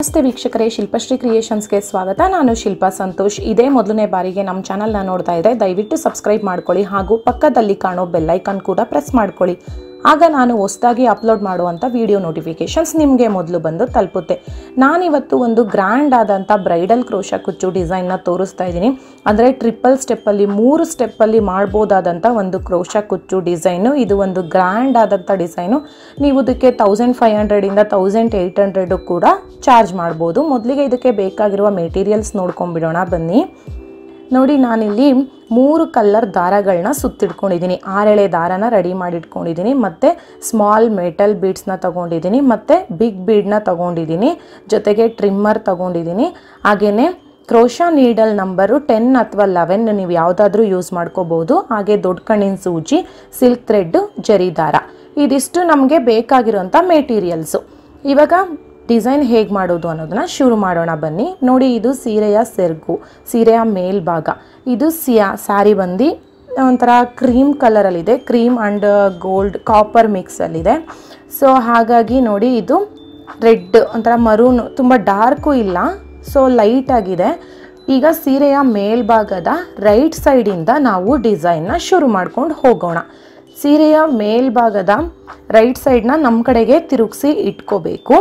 ನಮಸ್ತೆ ವೀಕ್ಷಕರೇ, ಶಿಲ್ಪಶ್ರೀ ಕ್ರಿಯೇಷನ್ಸ್ಗೆ ಸ್ವಾಗತ. ನಾನು ಶಿಲ್ಪಾ ಸಂತೋಷ್. ಇದೇ ಮೊದಲನೇ ಬಾರಿಗೆ ನಮ್ಮ ಚಾನಲ್ನ ನೋಡ್ತಾ ಇದ್ದರೆ ದಯವಿಟ್ಟು ಸಬ್ಸ್ಕ್ರೈಬ್ ಮಾಡ್ಕೊಳ್ಳಿ ಹಾಗೂ ಪಕ್ಕದಲ್ಲಿ ಕಾಣೋ ಬೆಲ್ ಐಕಾನ್ ಕೂಡ ಪ್ರೆಸ್ ಮಾಡ್ಕೊಳ್ಳಿ. ಆಗ ನಾನು ಹೊಸದಾಗಿ ಅಪ್ಲೋಡ್ ಮಾಡುವಂಥ ವಿಡಿಯೋ ನೋಟಿಫಿಕೇಷನ್ಸ್ ನಿಮಗೆ ಮೊದಲು ಬಂದು ತಲುಪುತ್ತೆ. ನಾನಿವತ್ತು ಒಂದು ಗ್ರ್ಯಾಂಡ್ ಆದಂಥ ಬ್ರೈಡಲ್ ಕ್ರೋಶಾ ಕುಚ್ಚು ಡಿಸೈನ್ನ ತೋರಿಸ್ತಾ ಇದ್ದೀನಿ. ಅಂದರೆ ಟ್ರಿಪಲ್ ಸ್ಟೆಪ್ಪಲ್ಲಿ 3 ಸ್ಟೆಪ್ಪಲ್ಲಿ ಮಾಡ್ಬೋದಾದಂಥ ಒಂದು ಕ್ರೋಶಾ ಕುಚ್ಚು ಡಿಸೈನು. ಇದು ಒಂದು ಗ್ರ್ಯಾಂಡ್ ಆದಂಥ ಡಿಸೈನು. ನೀವು ಇದಕ್ಕೆ 1500ಇಂದ 1800 ಕೂಡ ಚಾರ್ಜ್ ಮಾಡ್ಬೋದು. ಮೊದಲಿಗೆ ಇದಕ್ಕೆ ಬೇಕಾಗಿರುವ ಮೆಟೀರಿಯಲ್ಸ್ ನೋಡ್ಕೊಂಡ್ಬಿಡೋಣ ಬನ್ನಿ. ನೋಡಿ, ನಾನಿಲ್ಲಿ 3 ಕಲರ್ ದಾರಗಳನ್ನ ಸುತ್ತಿಟ್ಕೊಂಡಿದ್ದೀನಿ. 6 ಎಳೆ ದಾರನ ರೆಡಿ ಮಾಡಿಟ್ಕೊಂಡಿದ್ದೀನಿ. ಮತ್ತು ಸ್ಮಾಲ್ ಮೆಟಲ್ ಬೀಡ್ಸ್ನ ತೊಗೊಂಡಿದ್ದೀನಿ. ಮತ್ತು ಬಿಗ್ ಬೀಡ್ನ ತೊಗೊಂಡಿದ್ದೀನಿ. ಜೊತೆಗೆ ಟ್ರಿಮ್ಮರ್ ತೊಗೊಂಡಿದ್ದೀನಿ. ಹಾಗೆಯೇ ಕ್ರೋಶಾ ನೀಡಲ್ ನಂಬರು 10 ಅಥವಾ 11 ನೀವು ಯಾವುದಾದ್ರೂ ಯೂಸ್ ಮಾಡ್ಕೋಬೋದು. ಹಾಗೆ ದೊಡ್ಡ ಕಣ್ಣಿನ ಸೂಜಿ, ಸಿಲ್ಕ್ ಥ್ರೆಡ್ಡು, ಜರಿ ದಾರ, ಇದಿಷ್ಟು ನಮಗೆ ಬೇಕಾಗಿರೋಂಥ ಮೆಟೀರಿಯಲ್ಸು. ಇವಾಗ ಡಿಸೈನ್ ಹೇಗೆ ಮಾಡೋದು ಅನ್ನೋದನ್ನ ಶುರು ಮಾಡೋಣ ಬನ್ನಿ. ನೋಡಿ, ಇದು ಸೀರೆಯ ಸೆರಗು, ಸೀರೆಯ ಮೇಲ್ಭಾಗ. ಇದು ಸ್ಯಾರಿ ಬಂದು ಒಂಥರ ಕ್ರೀಮ್ ಕಲರಲ್ಲಿದೆ. ಕ್ರೀಮ್ ಆ್ಯಂಡ್ ಗೋಲ್ಡ್ ಕಾಪರ್ ಮಿಕ್ಸಲ್ಲಿದೆ. ಸೊ ಹಾಗಾಗಿ ನೋಡಿ, ಇದು ರೆಡ್ ಒಂಥರ ಮರೂನ್, ತುಂಬ ಡಾರ್ಕು ಇಲ್ಲ, ಸೊ ಲೈಟ್ ಆಗಿದೆ. ಈಗ ಸೀರೆಯ ಮೇಲ್ಭಾಗದ ರೈಟ್ ಸೈಡಿಂದ ನಾವು ಡಿಸೈನ್ನ ಶುರು ಮಾಡ್ಕೊಂಡು ಹೋಗೋಣ. ಸೀರೆಯ ಮೇಲ್ಭಾಗದ ರೈಟ್ ಸೈಡ್ನ ನಮ್ಮ ಕಡೆಗೆ ತಿರುಗಿಸಿ ಇಟ್ಕೋಬೇಕು.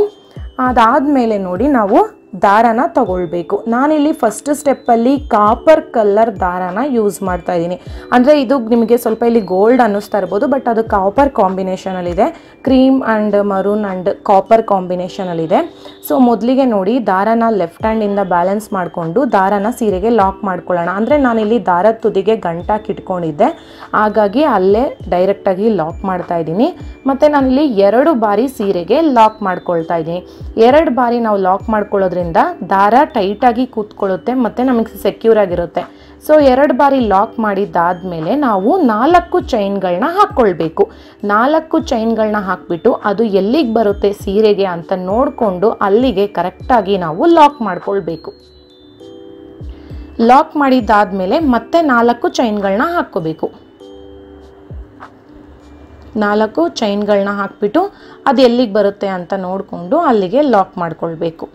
ಅದಾದಮೇಲೆ ನೋಡಿ, ನಾವು ದಾರನ ತಗೊಳ್ಬೇಕು. ನಾನಿಲ್ಲಿ ಫಸ್ಟ್ ಸ್ಟೆಪ್ಪಲ್ಲಿ ಕಾಪರ್ ಕಲರ್ ದಾರನ ಯೂಸ್ ಮಾಡ್ತಾ ಇದ್ದೀನಿ. ಅಂದರೆ ಇದು ನಿಮಗೆ ಸ್ವಲ್ಪ ಇಲ್ಲಿ ಗೋಲ್ಡ್ ಅನ್ನಿಸ್ತಾ ಇರ್ಬೋದು, ಬಟ್ ಅದು ಕಾಪರ್ ಕಾಂಬಿನೇಷನಲ್ಲಿದೆ. Cream and maroon and copper ಕಾಂಬಿನೇಷನಲ್ಲಿದೆ. ಸೊ ಮೊದಲಿಗೆ ನೋಡಿ, ದಾರನ ಲೆಫ್ಟ್ ಹ್ಯಾಂಡಿಂದ ಬ್ಯಾಲೆನ್ಸ್ ಮಾಡಿಕೊಂಡು ದಾರನ ಸೀರೆಗೆ ಲಾಕ್ ಮಾಡ್ಕೊಳ್ಳೋಣ. ಅಂದರೆ ನಾನಿಲ್ಲಿ ದಾರದ ತುದಿಗೆ ಗಂಟಾಕಿ ಇಟ್ಕೊಂಡಿದ್ದೆ, ಹಾಗಾಗಿ ಅಲ್ಲೇ ಡೈರೆಕ್ಟಾಗಿ ಲಾಕ್ ಮಾಡ್ತಾ ಇದ್ದೀನಿ. ಮತ್ತು ನಾನಿಲ್ಲಿ 2 ಬಾರಿ ಸೀರೆಗೆ ಲಾಕ್ ಮಾಡ್ಕೊಳ್ತಾ ಇದ್ದೀನಿ. 2 ಬಾರಿ ನಾವು ಲಾಕ್ ಮಾಡ್ಕೊಳ್ಳೋದ್ರಿಂದ ದಾರ ಟೈಟಾಗಿ ಕೂತ್ಕೊಳ್ಳುತ್ತೆ ಮತ್ತು ನಮಗೆ ಸೆಕ್ಯೂರ್ ಆಗಿರುತ್ತೆ. ಸೊ 2 ಬಾರಿ ಲಾಕ್ ಮಾಡಿದ್ದಾದಮೇಲೆ ನಾವು 4 ಚೈನ್ಗಳನ್ನ ಹಾಕ್ಕೊಳ್ಬೇಕು. 4 ಚೈನ್ಗಳನ್ನ ಹಾಕ್ಬಿಟ್ಟು ಅದು ಎಲ್ಲಿಗೆ ಬರುತ್ತೆ ಸೀರೆಗೆ ಅಂತ ನೋಡಿಕೊಂಡು ಅಲ್ಲಿಗೆ ಕರೆಕ್ಟಾಗಿ ನಾವು ಲಾಕ್ ಮಾಡ್ಕೊಳ್ಬೇಕು. ಲಾಕ್ ಮಾಡಿದ್ದಾದಮೇಲೆ ಮತ್ತೆ 4 ಚೈನ್ಗಳನ್ನ ಹಾಕ್ಕೋಬೇಕು. 4 ಚೈನ್ಗಳನ್ನ ಹಾಕ್ಬಿಟ್ಟು ಅದು ಎಲ್ಲಿಗೆ ಬರುತ್ತೆ ಅಂತ ನೋಡಿಕೊಂಡು ಅಲ್ಲಿಗೆ ಲಾಕ್ ಮಾಡ್ಕೊಳ್ಬೇಕು.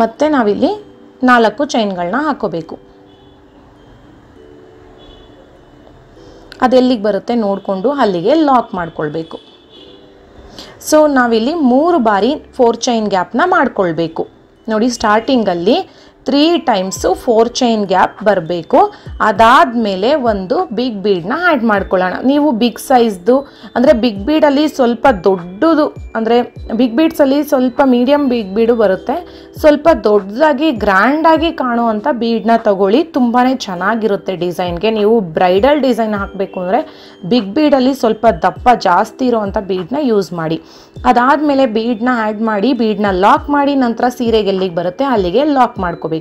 ಮತ್ತೆ ನಾವಿಲ್ಲಿ 4 ಚೈನ್ಗಳನ್ನ ಹಾಕೋಬೇಕು. ಅದೆಲ್ಲಿಗೆ ಬರುತ್ತೆ ನೋಡಿಕೊಂಡು ಅಲ್ಲಿಗೆ ಲಾಕ್ ಮಾಡ್ಕೊಳ್ಬೇಕು. ಸೊ ನಾವಿಲ್ಲಿ 3 ಬಾರಿ 4 ಚೈನ್ ಗ್ಯಾಪ್ನ ಮಾಡ್ಕೊಳ್ಬೇಕು. ನೋಡಿ, ಸ್ಟಾರ್ಟಿಂಗಲ್ಲಿ 3 ಟೈಮ್ಸು 4 ಚೈನ್ ಗ್ಯಾಪ್ ಬರಬೇಕು. ಅದಾದಮೇಲೆ ಒಂದು ಬಿಗ್ ಬೀಡನ್ನ ಆ್ಯಡ್ ಮಾಡ್ಕೊಳ್ಳೋಣ. ನೀವು ಬಿಗ್ ಸೈಜ್ದು ಅಂದರೆ ಬಿಗ್ ಬೀಡಲ್ಲಿ ಸ್ವಲ್ಪ ದೊಡ್ಡದು, ಅಂದರೆ ಬಿಗ್ ಬೀಡ್ಸಲ್ಲಿ ಸ್ವಲ್ಪ ಮೀಡಿಯಮ್ ಬಿಗ್ ಬೀಡು ಬರುತ್ತೆ. ಸ್ವಲ್ಪ ದೊಡ್ಡದಾಗಿ ಗ್ರ್ಯಾಂಡಾಗಿ ಕಾಣುವಂಥ ಬೀಡನ್ನ ತಗೊಳ್ಳಿ, ತುಂಬಾ ಚೆನ್ನಾಗಿರುತ್ತೆ ಡಿಸೈನ್ಗೆ. ನೀವು ಬ್ರೈಡಲ್ ಡಿಸೈನ್ ಹಾಕಬೇಕು ಅಂದರೆ ಬಿಗ್ ಬೀಡಲ್ಲಿ ಸ್ವಲ್ಪ ದಪ್ಪ ಜಾಸ್ತಿ ಇರೋವಂಥ ಬೀಡನ್ನ ಯೂಸ್ ಮಾಡಿ. ಅದಾದಮೇಲೆ ಬೀಡನ್ನ ಆ್ಯಡ್ ಮಾಡಿ, ಬೀಡನ್ನ ಲಾಕ್ ಮಾಡಿ, ನಂತರ ಸೀರೆಗೆ ಎಲ್ಲಿಗೆ ಬರುತ್ತೆ ಅಲ್ಲಿಗೆ ಲಾಕ್ ಮಾಡ್ಕೋಬೇಕು.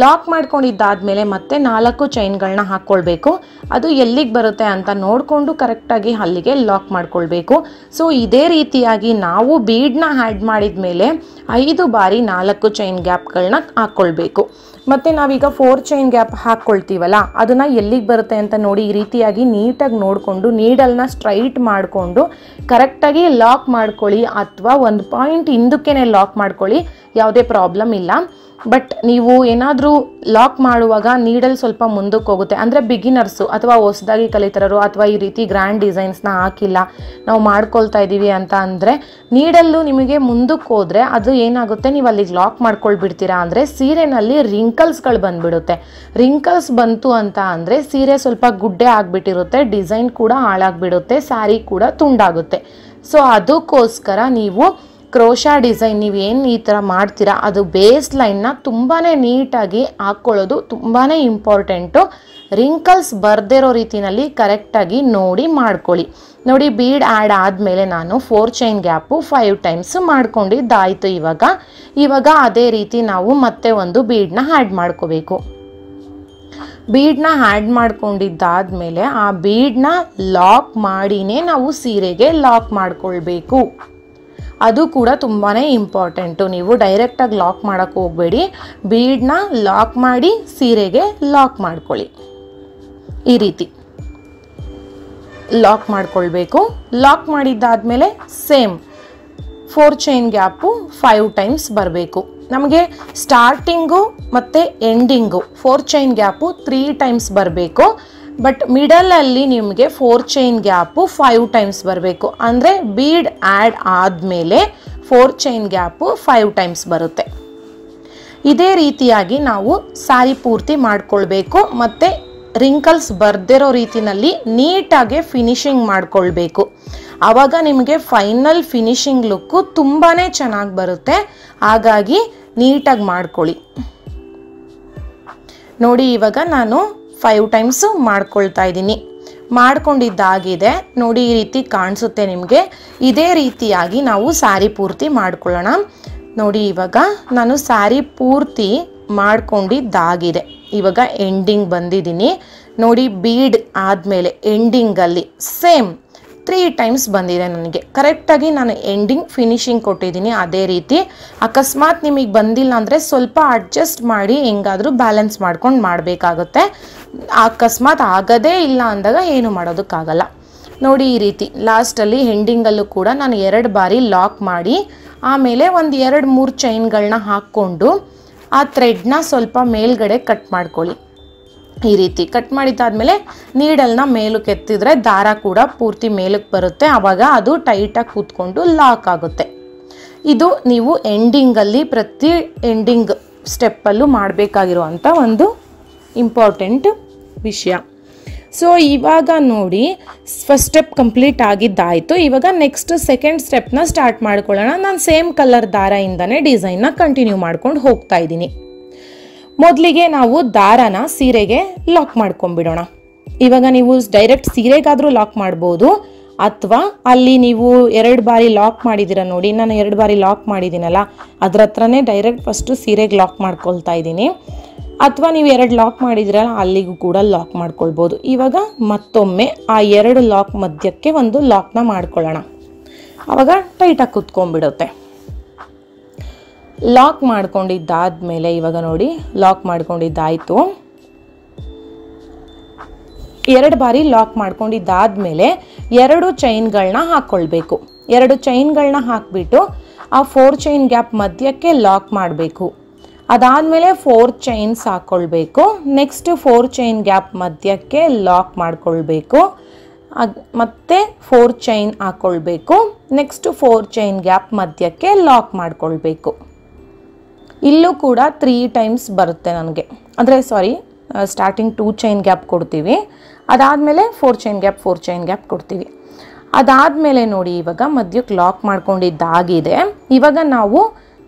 ಲಾಕ್ ಮಾಡ್ಕೊಂಡಿದ್ದಾದಮೇಲೆ ಮತ್ತೆ 4 ಚೈನ್ಗಳನ್ನ ಹಾಕ್ಕೊಳ್ಬೇಕು. ಅದು ಎಲ್ಲಿಗೆ ಬರುತ್ತೆ ಅಂತ ನೋಡಿಕೊಂಡು ಕರೆಕ್ಟಾಗಿ ಅಲ್ಲಿಗೆ ಲಾಕ್ ಮಾಡ್ಕೊಳ್ಬೇಕು. ಸೊ ಇದೇ ರೀತಿಯಾಗಿ ನಾವು ಬೀಡನ್ನ ಆ್ಯಡ್ ಮಾಡಿದ ಮೇಲೆ 5 ಬಾರಿ 4 ಚೈನ್ ಗ್ಯಾಪ್ಗಳನ್ನ ಹಾಕ್ಕೊಳ್ಬೇಕು. ಮತ್ತು ನಾವೀಗ 4 ಚೈನ್ ಗ್ಯಾಪ್ ಹಾಕ್ಕೊಳ್ತೀವಲ್ಲ, ಅದನ್ನು ಎಲ್ಲಿಗೆ ಬರುತ್ತೆ ಅಂತ ನೋಡಿ ಈ ರೀತಿಯಾಗಿ ನೀಟಾಗಿ ನೋಡಿಕೊಂಡು ನೀಡಲ್ನ ಸ್ಟ್ರೈಟ್ ಮಾಡಿಕೊಂಡು ಕರೆಕ್ಟಾಗಿ ಲಾಕ್ ಮಾಡ್ಕೊಳ್ಳಿ. ಅಥವಾ ಒಂದು ಪಾಯಿಂಟ್ ಹಿಂದಕ್ಕೇ ಲಾಕ್ ಮಾಡ್ಕೊಳ್ಳಿ, ಯಾವುದೇ ಪ್ರಾಬ್ಲಮ್ ಇಲ್ಲ. ಬಟ್ ನೀವು ಏನಾದರೂ ಲಾಕ್ ಮಾಡುವಾಗ ನೀಡಲ್ ಸ್ವಲ್ಪ ಮುಂದಕ್ಕೆ ಹೋಗುತ್ತೆ. ಅಂದರೆ ಬಿಗಿನರ್ಸು ಅಥವಾ ಹೊಸದಾಗಿ ಕಲಿತರರು ಅಥವಾ ಈ ರೀತಿ ಗ್ರ್ಯಾಂಡ್ ಡಿಸೈನ್ಸ್ನ ಹಾಕಿಲ್ಲ, ನಾವು ಮಾಡ್ಕೊಳ್ತಾ ಇದ್ದೀವಿ ಅಂತ ಅಂದರೆ ನೀಡಲ್ಲು ನಿಮಗೆ ಮುಂದಕ್ಕೆ ಹೋದರೆ ಅದು ಏನಾಗುತ್ತೆ, ನೀವು ಅಲ್ಲಿಗೆ ಲಾಕ್ ಮಾಡ್ಕೊಳ್ಬಿಡ್ತೀರಾ ಅಂದರೆ ಸೀರೆನಲ್ಲಿ ರಿಂಕಲ್ಸ್ಗಳು ಬಂದುಬಿಡುತ್ತೆ. ರಿಂಕಲ್ಸ್ ಬಂತು ಅಂತ ಅಂದರೆ ಸೀರೆ ಸ್ವಲ್ಪ ಗುಡ್ಡೆ ಆಗಿಬಿಟ್ಟಿರುತ್ತೆ, ಡಿಸೈನ್ ಕೂಡ ಹಾಳಾಗಿಬಿಡುತ್ತೆ, ಸ್ಯಾರಿ ಕೂಡ ತುಂಡಾಗುತ್ತೆ. ಸೊ ಅದಕ್ಕೋಸ್ಕರ ನೀವು ಕ್ರೋಶಾ ಡಿಸೈನ್ ನೀವು ಏನು ಈ ಥರ ಮಾಡ್ತೀರಾ ಅದು ಬೇಸ್ ಲೈನ್ನ ತುಂಬಾ ನೀಟಾಗಿ ಹಾಕ್ಕೊಳ್ಳೋದು ತುಂಬಾ ಇಂಪಾರ್ಟೆಂಟು. ರಿಂಕಲ್ಸ್ ಬರ್ದಿರೋ ರೀತಿಯಲ್ಲಿ ಕರೆಕ್ಟಾಗಿ ನೋಡಿ ಮಾಡ್ಕೊಳ್ಳಿ. ನೋಡಿ, ಬೀಡ್ ಆ್ಯಡ್ ಆದಮೇಲೆ ನಾನು 4 ಚೈನ್ ಗ್ಯಾಪು 5 ಟೈಮ್ಸ್ ಮಾಡ್ಕೊಂಡಿದ್ದಾಯಿತು. ಇವಾಗ ಅದೇ ರೀತಿ ನಾವು ಮತ್ತೆ ಒಂದು ಬೀಡನ್ನ ಆ್ಯಡ್ ಮಾಡ್ಕೋಬೇಕು. ಬೀಡನ್ನ ಆ್ಯಡ್ ಮಾಡ್ಕೊಂಡಿದ್ದಾದಮೇಲೆ ಆ ಬೀಡನ್ನ ಲಾಕ್ ಮಾಡಿನೇ ನಾವು ಸೀರೆಗೆ ಲಾಕ್ ಮಾಡ್ಕೊಳ್ಬೇಕು. ಅದು ಕೂಡ ತುಂಬಾ ಇಂಪಾರ್ಟೆಂಟು. ನೀವು ಡೈರೆಕ್ಟಾಗಿ ಲಾಕ್ ಮಾಡೋಕ್ಕೆ ಹೋಗಬೇಡಿ, ಬೀಡನ್ನ ಲಾಕ್ ಮಾಡಿ ಸೀರೆಗೆ ಲಾಕ್ ಮಾಡ್ಕೊಳ್ಳಿ ಈ ರೀತಿ. ಲಾಕ್ ಮಾಡ್ಕೊಳ್ಬೇಕು. ಲಾಕ್ ಮಾಡಿದ್ದಾದಮೇಲೆ ಸೇಮ್ 4 ಚೈನ್ ಗ್ಯಾಪು 5 ಟೈಮ್ಸ್ ಬರಬೇಕು. ನಮಗೆ ಸ್ಟಾರ್ಟಿಂಗು ಮತ್ತು ಎಂಡಿಂಗು 4 ಚೈನ್ ಗ್ಯಾಪು 3 ಟೈಮ್ಸ್ ಬರಬೇಕು. ಬಟ್ ಮಿಡಲಲ್ಲಿ ನಿಮಗೆ 4 ಚೈನ್ ಗ್ಯಾಪು 5 ಟೈಮ್ಸ್ ಬರಬೇಕು. ಅಂದರೆ ಬೀಡ್ ಆ್ಯಡ್ ಆದಮೇಲೆ 4 ಚೈನ್ ಗ್ಯಾಪು 5 ಟೈಮ್ಸ್ ಬರುತ್ತೆ. ಇದೇ ರೀತಿಯಾಗಿ ನಾವು ಸಾರಿ ಪೂರ್ತಿ ಮಾಡ್ಕೊಳ್ಬೇಕು. ಮತ್ತು ರಿಂಕಲ್ಸ್ ಬರ್ದಿರೋ ರೀತಿಯಲ್ಲಿ ನೀಟಾಗಿ ಫಿನಿಶಿಂಗ್ ಮಾಡ್ಕೊಳ್ಬೇಕು. ಆವಾಗ ನಿಮಗೆ ಫೈನಲ್ ಫಿನಿಶಿಂಗ್ ಲುಕ್ಕು ತುಂಬಾ ಚೆನ್ನಾಗಿ ಬರುತ್ತೆ. ಹಾಗಾಗಿ ನೀಟಾಗಿ ಮಾಡ್ಕೊಳ್ಳಿ. ನೋಡಿ, ಇವಾಗ ನಾನು 5 ಟೈಮ್ಸು ಮಾಡ್ಕೊಳ್ತಾ ಇದ್ದೀನಿ. ಮಾಡ್ಕೊಂಡಿದ್ದಾಗಿದೆ ನೋಡಿ, ಈ ರೀತಿ ಕಾಣಿಸುತ್ತೆ ನಿಮಗೆ. ಇದೇ ರೀತಿಯಾಗಿ ನಾವು ಸ್ಯಾರಿ ಪೂರ್ತಿ ಮಾಡ್ಕೊಳ್ಳೋಣ. ನೋಡಿ, ಇವಾಗ ನಾನು ಸ್ಯಾರಿ ಪೂರ್ತಿ ಮಾಡ್ಕೊಂಡಿದ್ದಾಗಿದೆ. ಇವಾಗ ಎಂಡಿಂಗ್ ಬಂದಿದ್ದೀನಿ ನೋಡಿ. ಬೀಡ್ ಆದಮೇಲೆ ಎಂಡಿಂಗಲ್ಲಿ ಸೇಮ್ 3 ಟೈಮ್ಸ್ ಬಂದಿದೆ ನನಗೆ. ಕರೆಕ್ಟಾಗಿ ನಾನು ಎಂಡಿಂಗ್ ಫಿನಿಶಿಂಗ್ ಕೊಟ್ಟಿದ್ದೀನಿ. ಅದೇ ರೀತಿ ಅಕಸ್ಮಾತ್ ನಿಮಗೆ ಬಂದಿಲ್ಲ ಅಂದರೆ ಸ್ವಲ್ಪ ಅಡ್ಜಸ್ಟ್ ಮಾಡಿ ಹೆಂಗಾದರೂ ಬ್ಯಾಲೆನ್ಸ್ ಮಾಡ್ಕೊಂಡು ಮಾಡಬೇಕಾಗುತ್ತೆ. ಅಕಸ್ಮಾತ್ ಆಗೋದೇ ಇಲ್ಲ ಅಂದಾಗ ಏನು ಮಾಡೋದಕ್ಕಾಗಲ್ಲ. ನೋಡಿ, ಈ ರೀತಿ ಲಾಸ್ಟಲ್ಲಿ ಎಂಡಿಂಗಲ್ಲೂ ಕೂಡ ನಾನು 2 ಬಾರಿ ಲಾಕ್ ಮಾಡಿ ಆಮೇಲೆ ಒಂದು 2-3 ಚೈನ್ಗಳನ್ನ ಹಾಕ್ಕೊಂಡು ಆ ಥ್ರೆಡ್ನ ಸ್ವಲ್ಪ ಮೇಲ್ಗಡೆ ಕಟ್ ಮಾಡ್ಕೊಳ್ಳಿ. ಈ ರೀತಿ ಕಟ್ ಮಾಡಿದ್ದಾದಮೇಲೆ ನೀಡಲ್ನ ಮೇಲಕ್ಕೆ ಎತ್ತಿದ್ರೆ ದಾರ ಕೂಡ ಪೂರ್ತಿ ಮೇಲಕ್ಕೆ ಬರುತ್ತೆ. ಆವಾಗ ಅದು ಟೈಟಾಗಿ ಕೂತ್ಕೊಂಡು ಲಾಕ್ ಆಗುತ್ತೆ. ಇದು ನೀವು ಎಂಡಿಂಗಲ್ಲಿ ಪ್ರತಿ ಎಂಡಿಂಗ್ ಸ್ಟೆಪ್ಪಲ್ಲೂ ಮಾಡಬೇಕಾಗಿರುವಂಥ ಒಂದು ಇಂಪಾರ್ಟೆಂಟ್ ವಿಷಯ. ಸೊ ಇವಾಗ ನೋಡಿ, ಫಸ್ಟ್ ಸ್ಟೆಪ್ ಕಂಪ್ಲೀಟ್ ಆಗಿದ್ದಾಯಿತು. ಇವಾಗ ನೆಕ್ಸ್ಟ್ ಸೆಕೆಂಡ್ ಸ್ಟೆಪ್ನ ಸ್ಟಾರ್ಟ್ ಮಾಡ್ಕೊಳ್ಳೋಣ. ನಾನು ಸೇಮ್ ಕಲರ್ ದಾರದಿಂದನೇ ಡಿಸೈನ್ನ ಕಂಟಿನ್ಯೂ ಮಾಡ್ಕೊಂಡು ಹೋಗ್ತಾ ಇದ್ದೀನಿ. ಮೊದಲಿಗೆ ನಾವು ದಾರನ ಸೀರೆಗೆ ಲಾಕ್ ಮಾಡ್ಕೊಂಡ್ಬಿಡೋಣ. ಇವಾಗ ನೀವು ಡೈರೆಕ್ಟ್ ಸೀರೆಗಾದರೂ ಲಾಕ್ ಮಾಡ್ಬೋದು, ಅಥವಾ ಅಲ್ಲಿ ನೀವು 2 ಬಾರಿ ಲಾಕ್ ಮಾಡಿದ್ದೀರ ನೋಡಿ, ನಾನು 2 ಬಾರಿ ಲಾಕ್ ಮಾಡಿದ್ದೀನಲ್ಲ ಅದ್ರ ಹತ್ರನೇ ಡೈರೆಕ್ಟ್ ಫಸ್ಟು ಸೀರೆಗೆ ಲಾಕ್ ಮಾಡ್ಕೊಳ್ತಾ ಇದ್ದೀನಿ. ಅಥವಾ ನೀವು 2 ಲಾಕ್ ಮಾಡಿದಿರಲ್ಲ ಅಲ್ಲಿಗೂ ಕೂಡ ಲಾಕ್ ಮಾಡ್ಕೊಳ್ಬೋದು. ಇವಾಗ ಮತ್ತೊಮ್ಮೆ ಆ 2 ಲಾಕ್ ಮಧ್ಯಕ್ಕೆ ಒಂದು ಲಾಕ್ನ ಮಾಡ್ಕೊಳ್ಳೋಣ. ಆವಾಗ ಟೈಟಾಗಿ ಕುತ್ಕೊಂಡ್ಬಿಡುತ್ತೆ. ಲಾಕ್ ಮಾಡ್ಕೊಂಡಿದ್ದಾದ್ಮೇಲೆ ಇವಾಗ ನೋಡಿ, ಲಾಕ್ ಮಾಡ್ಕೊಂಡಿದ್ದಾಯಿತು. 2 ಬಾರಿ ಲಾಕ್ ಮಾಡ್ಕೊಂಡಿದ್ದಾದ್ಮೇಲೆ 2 ಚೈನ್ಗಳನ್ನ ಹಾಕ್ಕೊಳ್ಬೇಕು. 2 ಚೈನ್ಗಳನ್ನ ಹಾಕ್ಬಿಟ್ಟು ಆ 4 ಚೈನ್ ಗ್ಯಾಪ್ ಮಧ್ಯಕ್ಕೆ ಲಾಕ್ ಮಾಡಬೇಕು. ಅದಾದಮೇಲೆ 4 ಚೈನ್ಸ್ ಹಾಕ್ಕೊಳ್ಬೇಕು. ನೆಕ್ಸ್ಟ್ 4 ಚೈನ್ ಗ್ಯಾಪ್ ಮಧ್ಯಕ್ಕೆ ಲಾಕ್ ಮಾಡ್ಕೊಳ್ಬೇಕು. ಮತ್ತೆ 4 ಚೈನ್ ಹಾಕ್ಕೊಳ್ಬೇಕು. ನೆಕ್ಸ್ಟ್ 4 ಚೈನ್ ಗ್ಯಾಪ್ ಮಧ್ಯಕ್ಕೆ ಲಾಕ್ ಮಾಡ್ಕೊಳ್ಬೇಕು. ಇಲ್ಲೂ ಕೂಡ 3 ಟೈಮ್ಸ್ ಬರುತ್ತೆ ನನಗೆ. ಅಂದರೆ ಸ್ಟಾರ್ಟಿಂಗ್ 2 ಚೈನ್ ಗ್ಯಾಪ್ ಕೊಡ್ತೀವಿ, ಅದಾದಮೇಲೆ 4 ಚೈನ್ ಗ್ಯಾಪ್ 4 ಚೈನ್ ಗ್ಯಾಪ್ ಕೊಡ್ತೀವಿ. ಅದಾದಮೇಲೆ ನೋಡಿ, ಇವಾಗ ಮಧ್ಯಕ್ಕೆ ಲಾಕ್ ಮಾಡ್ಕೊಂಡಿದ್ದಾಗಿದೆ. ಇವಾಗ ನಾವು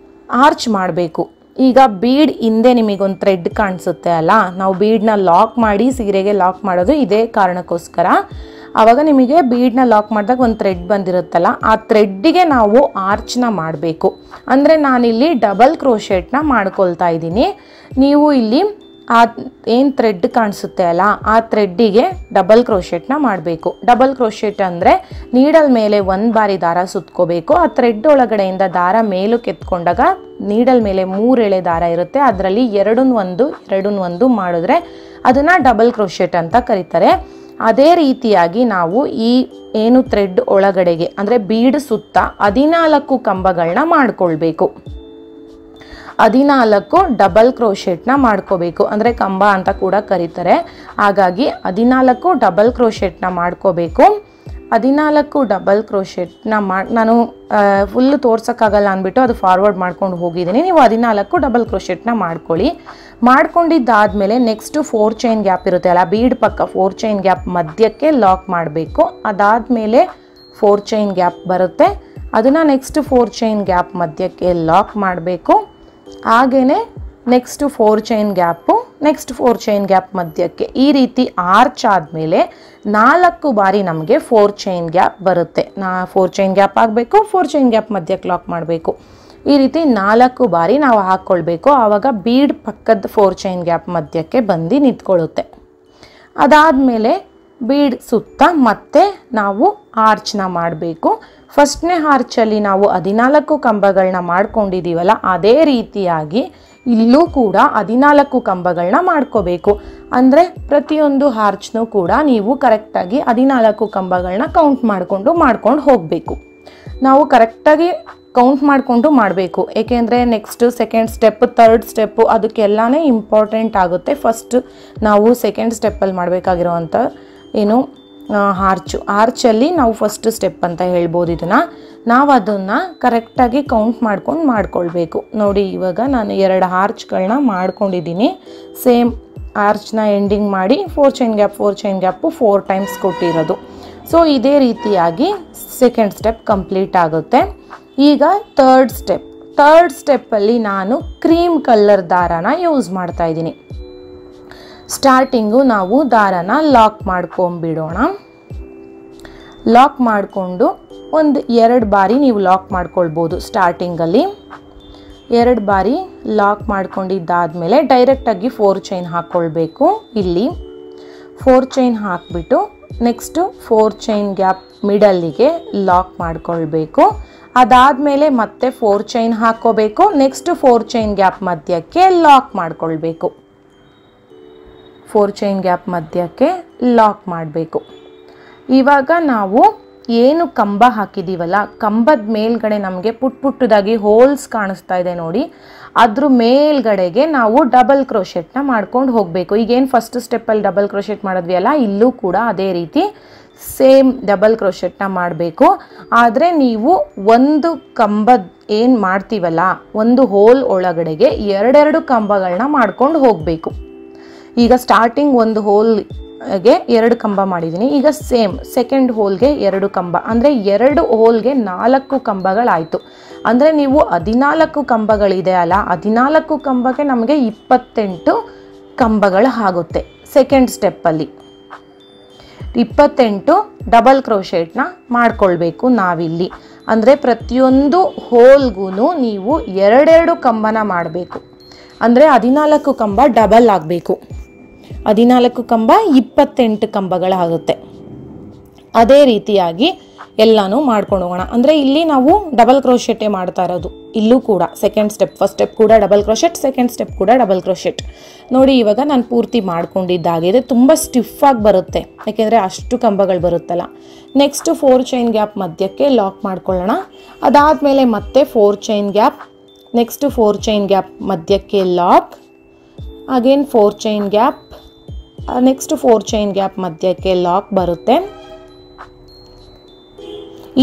ಆರ್ಚ್ ಮಾಡಬೇಕು. ಈಗ ಬೀಡ್ ಹಿಂದೆ ನಿಮಗೊಂದು ಥ್ರೆಡ್ ಕಾಣಿಸುತ್ತೆ ಅಲ್ಲ, ನಾವು ಬೀಡನ್ನ ಲಾಕ್ ಮಾಡಿ ಸೀರೆಗೆ ಲಾಕ್ ಮಾಡೋದು ಇದೇ ಕಾರಣಕ್ಕೋಸ್ಕರ. ಆವಾಗ ನಿಮಗೆ ಬೀಡನ್ನ ಲಾಕ್ ಮಾಡಿದಾಗ ಒಂದು ಥ್ರೆಡ್ ಬಂದಿರುತ್ತಲ್ಲ, ಆ ಥ್ರೆಡ್ಡಿಗೆ ನಾವು ಆರ್ಚ್ನ ಮಾಡಬೇಕು. ಅಂದರೆ ನಾನಿಲ್ಲಿ ಡಬಲ್ ಕ್ರೋಶೆಟ್ನ ಮಾಡ್ಕೊಳ್ತಾ ಇದ್ದೀನಿ. ನೀವು ಇಲ್ಲಿ ಆ ಏನು ಥ್ರೆಡ್ ಕಾಣಿಸುತ್ತೆ ಅಲ್ಲ, ಆ ಥ್ರೆಡ್ಡಿಗೆ ಡಬಲ್ ಕ್ರೋಶೆಟ್ನ ಮಾಡಬೇಕು. ಡಬಲ್ ಕ್ರೋಶೆಟ್ ಅಂದರೆ ನೀಡಲ್ ಮೇಲೆ 1 ಬಾರಿ ದಾರ ಸುತ್ಕೋಬೇಕು. ಆ ಥ್ರೆಡ್ ಒಳಗಡೆಯಿಂದ ದಾರ ಮೇಲಕ್ಕೆ ಎತ್ಕೊಂಡಾಗ ನೀಡಲ್ ಮೇಲೆ 3 ಎಳೆ ದಾರ ಇರುತ್ತೆ, ಅದರಲ್ಲಿ 2 ಮಾಡಿದ್ರೆ ಅದನ್ನು ಡಬಲ್ ಕ್ರೋಶೆಟ್ ಅಂತ ಕರೀತಾರೆ. ಅದೇ ರೀತಿಯಾಗಿ ನಾವು ಈ ಏನು ಥ್ರೆಡ್ ಒಳಗಡೆಗೆ ಅಂದರೆ ಬೀಡ್ ಸುತ್ತ 14 ಕಂಬಗಳನ್ನ ಮಾಡ್ಕೊಳ್ಬೇಕು. 14 ಡಬಲ್ ಕ್ರೋಶೆಟ್ನ ಮಾಡ್ಕೋಬೇಕು. ಅಂದರೆ ಕಂಬ ಅಂತ ಕೂಡ ಕರೀತಾರೆ. ಹಾಗಾಗಿ 14 ಡಬಲ್ ಕ್ರೋಶೆಟ್ನ ಮಾಡ್ಕೋಬೇಕು. 14 ಡಬಲ್ ಕ್ರೋಶೆಟ್ನ ನಾನು ಫುಲ್ಲು ತೋರ್ಸೋಕ್ಕಾಗಲ್ಲ ಅಂದ್ಬಿಟ್ಟು ಅದು ಫಾರ್ವರ್ಡ್ ಮಾಡ್ಕೊಂಡು ಹೋಗಿದ್ದೀನಿ. ನೀವು 14 ಡಬಲ್ ಕ್ರೋಶೆಟ್ನ ಮಾಡ್ಕೊಳ್ಳಿ. ಮಾಡ್ಕೊಂಡಿದ್ದಾದಮೇಲೆ ನೆಕ್ಸ್ಟು 4 ಚೈನ್ ಗ್ಯಾಪ್ ಇರುತ್ತೆ ಅಲ್ಲ, ಬೀಡ್ ಪಕ್ಕ 4 ಚೈನ್ ಗ್ಯಾಪ್ ಮಧ್ಯಕ್ಕೆ ಲಾಕ್ ಮಾಡಬೇಕು. ಅದಾದಮೇಲೆ 4 ಚೈನ್ ಗ್ಯಾಪ್ ಬರುತ್ತೆ, ಅದನ್ನು ನೆಕ್ಸ್ಟ್ 4 ಚೈನ್ ಗ್ಯಾಪ್ ಮಧ್ಯಕ್ಕೆ ಲಾಕ್ ಮಾಡಬೇಕು. ಹಾಗೆಯೇ next 4 chain gap, next 4 chain gap ಮಧ್ಯಕ್ಕೆ. ಈ ರೀತಿ ಆರ್ಚ್ ಆದಮೇಲೆ 4 ಬಾರಿ ನಮಗೆ 4 ಚೈನ್ ಗ್ಯಾಪ್ ಬರುತ್ತೆ. 4 ಚೈನ್ ಗ್ಯಾಪ್ ಆಗಬೇಕು, 4 ಚೈನ್ ಗ್ಯಾಪ್ ಮಧ್ಯಕ್ಕೆ ಲಾಕ್ ಮಾಡಬೇಕು. ಈ ರೀತಿ 4 ಬಾರಿ ನಾವು ಹಾಕ್ಕೊಳ್ಬೇಕು. ಆವಾಗ ಬೀಡ್ ಪಕ್ಕದ 4 ಚೈನ್ ಗ್ಯಾಪ್ ಮಧ್ಯಕ್ಕೆ ಬಂದು ನಿಂತ್ಕೊಳ್ಳುತ್ತೆ. ಅದಾದಮೇಲೆ ಬೀಡ್ ಸುತ್ತ ಮತ್ತೆ ನಾವು ಆರ್ಚ್ನ ಮಾಡಬೇಕು. ಫಸ್ಟ್ನೇ ಆರ್ಚಲ್ಲಿ ನಾವು 14 ಕಂಬಗಳನ್ನ ಮಾಡ್ಕೊಂಡಿದ್ದೀವಲ್ಲ, ಅದೇ ರೀತಿಯಾಗಿ ಇಲ್ಲೂ ಕೂಡ 14 ಕಂಬಗಳನ್ನ ಮಾಡ್ಕೋಬೇಕು. ಅಂದರೆ ಪ್ರತಿಯೊಂದು ಆರ್ಚ್ನೂ ಕೂಡ ನೀವು ಕರೆಕ್ಟಾಗಿ 14 ಕಂಬಗಳನ್ನ ಕೌಂಟ್ ಮಾಡ್ಕೊಂಡು ಹೋಗಬೇಕು. ನಾವು ಕರೆಕ್ಟಾಗಿ ಕೌಂಟ್ ಮಾಡಿಕೊಂಡು ಮಾಡಬೇಕು. ಏಕೆಂದರೆ next second step, third step ಅದಕ್ಕೆಲ್ಲನೇ ಇಂಪಾರ್ಟೆಂಟ್ ಆಗುತ್ತೆ. ಫಸ್ಟ್ ನಾವು ಸೆಕೆಂಡ್ ಸ್ಟೆಪ್ಪಲ್ಲಿ ಮಾಡಬೇಕಾಗಿರೋವಂಥ ಏನು ಆರ್ಚಲ್ಲಿ ನಾವು ಫಸ್ಟ್ ಸ್ಟೆಪ್ ಅಂತ ಹೇಳ್ಬೋದು. ಇದನ್ನು ನಾವು ಅದನ್ನು ಕರೆಕ್ಟಾಗಿ ಕೌಂಟ್ ಮಾಡ್ಕೊಳ್ಬೇಕು. ನೋಡಿ, ಇವಾಗ ನಾನು 2 ಆರ್ಚ್ಗಳನ್ನ ಮಾಡ್ಕೊಂಡಿದ್ದೀನಿ. ಸೇಮ್ ಆರ್ಚ್ನ ಎಂಡಿಂಗ್ ಮಾಡಿ 4 ಚೈನ್ ಗ್ಯಾಪು 4 ಟೈಮ್ಸ್ ಕೊಟ್ಟಿರೋದು. ಸೊ ಇದೇ ರೀತಿಯಾಗಿ ಸೆಕೆಂಡ್ ಸ್ಟೆಪ್ ಕಂಪ್ಲೀಟ್ ಆಗುತ್ತೆ. ಈಗ ಥರ್ಡ್ ಸ್ಟೆಪ್ಪಲ್ಲಿ ನಾನು ಕ್ರೀಮ್ ಕಲರ್ ದಾರಾನ ಯೂಸ್ ಮಾಡ್ತಾ ಇದ್ದೀನಿ. ಸ್ಟಾರ್ಟಿಂಗು ನಾವು ದಾರಾನ ಲಾಕ್ ಮಾಡ್ಕೊಂಬಿಡೋಣ. ಲಾಕ್ ಮಾಡಿಕೊಂಡು ಒಂದು 2 ಬಾರಿ ನೀವು ಲಾಕ್ ಮಾಡ್ಕೊಳ್ಬೋದು. ಸ್ಟಾರ್ಟಿಂಗಲ್ಲಿ 2 ಬಾರಿ ಲಾಕ್ ಮಾಡ್ಕೊಂಡಿದ್ದಾದಮೇಲೆ ಡೈರೆಕ್ಟಾಗಿ 4 ಚೈನ್ ಹಾಕ್ಕೊಳ್ಬೇಕು. ಇಲ್ಲಿ 4 ಚೈನ್ ಹಾಕಿಬಿಟ್ಟು ನೆಕ್ಸ್ಟು 4 ಚೈನ್ ಗ್ಯಾಪ್ ಮಿಡಲ್ಲಿಗೆ ಲಾಕ್ ಮಾಡ್ಕೊಳ್ಬೇಕು. ಅದಾದಮೇಲೆ ಮತ್ತೆ 4 ಚೈನ್ ಹಾಕ್ಕೋಬೇಕು. ನೆಕ್ಸ್ಟ್ 4 ಚೈನ್ ಗ್ಯಾಪ್ ಮಧ್ಯಕ್ಕೆ ಲಾಕ್ ಮಾಡ್ಕೊಳ್ಬೇಕು. 4 ಚೈನ್ ಗ್ಯಾಪ್ ಮಧ್ಯಕ್ಕೆ ಲಾಕ್ ಮಾಡಬೇಕು. ಇವಾಗ ನಾವು ಏನು ಕಂಬ ಹಾಕಿದ್ದೀವಲ್ಲ, ಕಂಬದ ಮೇಲ್ಗಡೆ ನಮಗೆ ಪುಟ್ಟದಾಗಿ ಹೋಲ್ಸ್ ಕಾಣಿಸ್ತಾ ಇದೆ ನೋಡಿ, ಅದ್ರ ಮೇಲ್ಗಡೆಗೆ ನಾವು ಡಬಲ್ ಕ್ರೋಶೆಟ್ನ ಮಾಡ್ಕೊಂಡು ಹೋಗಬೇಕು. ಈಗೇನು ಫಸ್ಟ್ ಸ್ಟೆಪ್ಪಲ್ಲಿ ಡಬಲ್ ಕ್ರೋಶೆಟ್ ಮಾಡಿದ್ವಿ ಅಲ್ಲ, ಇಲ್ಲೂ ಕೂಡ ಅದೇ ರೀತಿ ಸೇಮ್ ಡಬಲ್ ಕ್ರೋಶೆಟ್ನ ಮಾಡಬೇಕು. ಆದರೆ ನೀವು ಒಂದು ಕಂಬದ ಏನು ಮಾಡ್ತೀವಲ್ಲ, ಒಂದು ಹೋಲ್ ಒಳಗಡೆಗೆ 2 ಕಂಬಗಳನ್ನ ಮಾಡ್ಕೊಂಡು ಹೋಗಬೇಕು. ಈಗ ಸ್ಟಾರ್ಟಿಂಗ್ ಒಂದು ಹೋಲ್ಗೆ 2 ಕಂಬ ಮಾಡಿದ್ದೀನಿ. ಈಗ ಸೇಮ್ ಸೆಕೆಂಡ್ ಹೋಲ್ಗೆ 2 ಕಂಬ, ಅಂದರೆ 2 ಹೋಲ್ಗೆ 4 ಕಂಬಗಳಾಯಿತು. ಅಂದರೆ ನೀವು 14 ಕಂಬಗಳಿದೆ ಅಲ್ಲ, 14 ಕಂಬಕ್ಕೆ ನಮಗೆ 28 ಕಂಬಗಳು ಆಗುತ್ತೆ. ಸೆಕೆಂಡ್ ಸ್ಟೆಪ್ಪಲ್ಲಿ 28 ಡಬಲ್ ಕ್ರೋಶೆಟ್ನ ಮಾಡ್ಕೊಳ್ಬೇಕು ನಾವಿಲ್ಲಿ. ಅಂದರೆ ಪ್ರತಿಯೊಂದು ಹೋಲ್ಗೂ ನೀವು 2 ಕಂಬನ ಮಾಡಬೇಕು. ಅಂದರೆ 14 ಕಂಬ ಡಬಲ್ ಆಗಬೇಕು. 14 ಕಂಬ 28 ಕಂಬಗಳಾಗುತ್ತೆ. ಅದೇ ರೀತಿಯಾಗಿ ಎಲ್ಲನೂ ಮಾಡ್ಕೊಂಡು ಹೋಗೋಣ. ಅಂದರೆ ಇಲ್ಲಿ ನಾವು ಡಬಲ್ ಕ್ರೋಶೆಟ್ಟೇ ಮಾಡ್ತಾ ಇರೋದು. ಇಲ್ಲೂ ಕೂಡ ಸೆಕೆಂಡ್ ಸ್ಟೆಪ್, ಫಸ್ಟ್ ಸ್ಟೆಪ್ ಕೂಡ ಡಬಲ್ ಕ್ರೋಶೆಟ್, ಸೆಕೆಂಡ್ ಸ್ಟೆಪ್ ಕೂಡ ಡಬಲ್ ಕ್ರೋಶೆಟ್. ನೋಡಿ, ಇವಾಗ ನಾನು ಪೂರ್ತಿ ಮಾಡ್ಕೊಂಡಿದ್ದಾಗಿದೆ. ತುಂಬ ಸ್ಟಿಫಾಗಿ ಬರುತ್ತೆ, ಯಾಕೆಂದರೆ ಅಷ್ಟು ಕಂಬಗಳು ಬರುತ್ತಲ್ಲ. ನೆಕ್ಸ್ಟ್ 4 ಚೈನ್ ಗ್ಯಾಪ್ ಮಧ್ಯಕ್ಕೆ ಲಾಕ್ ಮಾಡ್ಕೊಳ್ಳೋಣ. ಅದಾದಮೇಲೆ ಮತ್ತೆ 4 chain gap, next 4 chain gap ಮಧ್ಯಕ್ಕೆ lock, again 4 chain gap, next 4 chain gap ಮಧ್ಯಕ್ಕೆ ಲಾಕ್ ಬರುತ್ತೆ.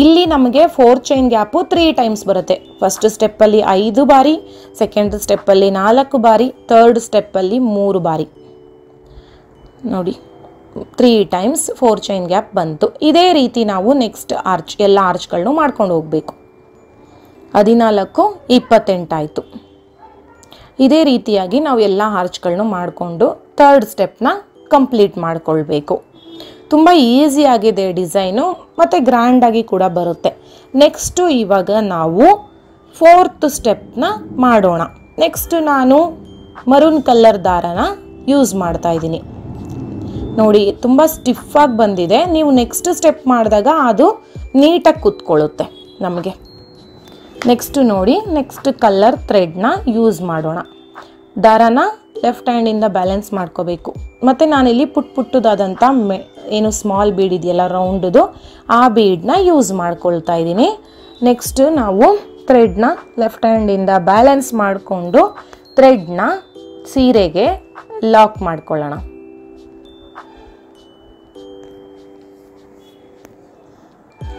ಇಲ್ಲಿ ನಮಗೆ 4 ಚೈನ್ ಗ್ಯಾಪು 3 ಟೈಮ್ಸ್ ಬರುತ್ತೆ. ಫಸ್ಟ್ ಸ್ಟೆಪ್ಪಲ್ಲಿ 5 ಬಾರಿ, ಸೆಕೆಂಡ್ ಸ್ಟೆಪ್ಪಲ್ಲಿ 4 ಬಾರಿ, ಥರ್ಡ್ ಸ್ಟೆಪ್ಪಲ್ಲಿ 3 ಬಾರಿ. ನೋಡಿ, 3 ಟೈಮ್ಸ್ 4 ಚೈನ್ ಗ್ಯಾಪ್ ಬಂತು. ಇದೇ ರೀತಿ ನಾವು ನೆಕ್ಸ್ಟ್ ಆರ್ಚ್, ಎಲ್ಲ ಆರ್ಚ್ಗಳನ್ನು ಮಾಡ್ಕೊಂಡು ಹೋಗಬೇಕು. 14 28 ಆಯಿತು. ಇದೇ ರೀತಿಯಾಗಿ ನಾವು ಎಲ್ಲ ಆರ್ಚ್ಗಳನ್ನು ಮಾಡಿಕೊಂಡು ಥರ್ಡ್ ಸ್ಟೆಪ್ನ ಕಂಪ್ಲೀಟ್ ಮಾಡಿಕೊಳ್ಬೇಕು. ತುಂಬ ಈಸಿಯಾಗಿದೆ ಡಿಸೈನು, ಮತ್ತು ಗ್ರ್ಯಾಂಡಾಗಿ ಕೂಡ ಬರುತ್ತೆ. ನೆಕ್ಸ್ಟು ಇವಾಗ ನಾವು 4th ಸ್ಟೆಪ್ನ ಮಾಡೋಣ. ನೆಕ್ಸ್ಟ್ ನಾನು ಮರೂನ್ ಕಲರ್ ದಾರನ ಯೂಸ್ ಮಾಡ್ತಾ ಇದ್ದೀನಿ. ನೋಡಿ, ತುಂಬ ಸ್ಟಿಫಾಗಿ ಬಂದಿದೆ. ನೀವು ನೆಕ್ಸ್ಟ್ ಸ್ಟೆಪ್ ಮಾಡಿದಾಗ ಅದು ನೀಟಾಗಿ ಕೂತ್ಕೊಳ್ಳುತ್ತೆ ನಮಗೆ. ನೆಕ್ಸ್ಟು ನೋಡಿ, ನೆಕ್ಸ್ಟ್ ಕಲರ್ ಥ್ರೆಡ್ನ ಯೂಸ್ ಮಾಡೋಣ. ದಾರನ ಲೆಫ್ಟ್ ಹ್ಯಾಂಡಿಂದ ಬ್ಯಾಲೆನ್ಸ್ ಮಾಡ್ಕೋಬೇಕು. ಮತ್ತು ನಾನಿಲ್ಲಿ ಪುಟ್ಟದಾದಂಥ ಏನು ಸ್ಮಾಲ್ ಬೀಡ್ ಇದೆಯಲ್ಲ, ರೌಂಡದು, ಆ ಬೀಡನ್ನ ಯೂಸ್ ಮಾಡ್ಕೊಳ್ತಾ ಇದ್ದೀನಿ. ನೆಕ್ಸ್ಟ್ ನಾವು ಥ್ರೆಡ್ನ ಲೆಫ್ಟ್ ಹ್ಯಾಂಡಿಂದ ಬ್ಯಾಲೆನ್ಸ್ ಮಾಡಿಕೊಂಡು ಥ್ರೆಡ್ನ ಸೀರೆಗೆ ಲಾಕ್ ಮಾಡ್ಕೊಳ್ಳೋಣ.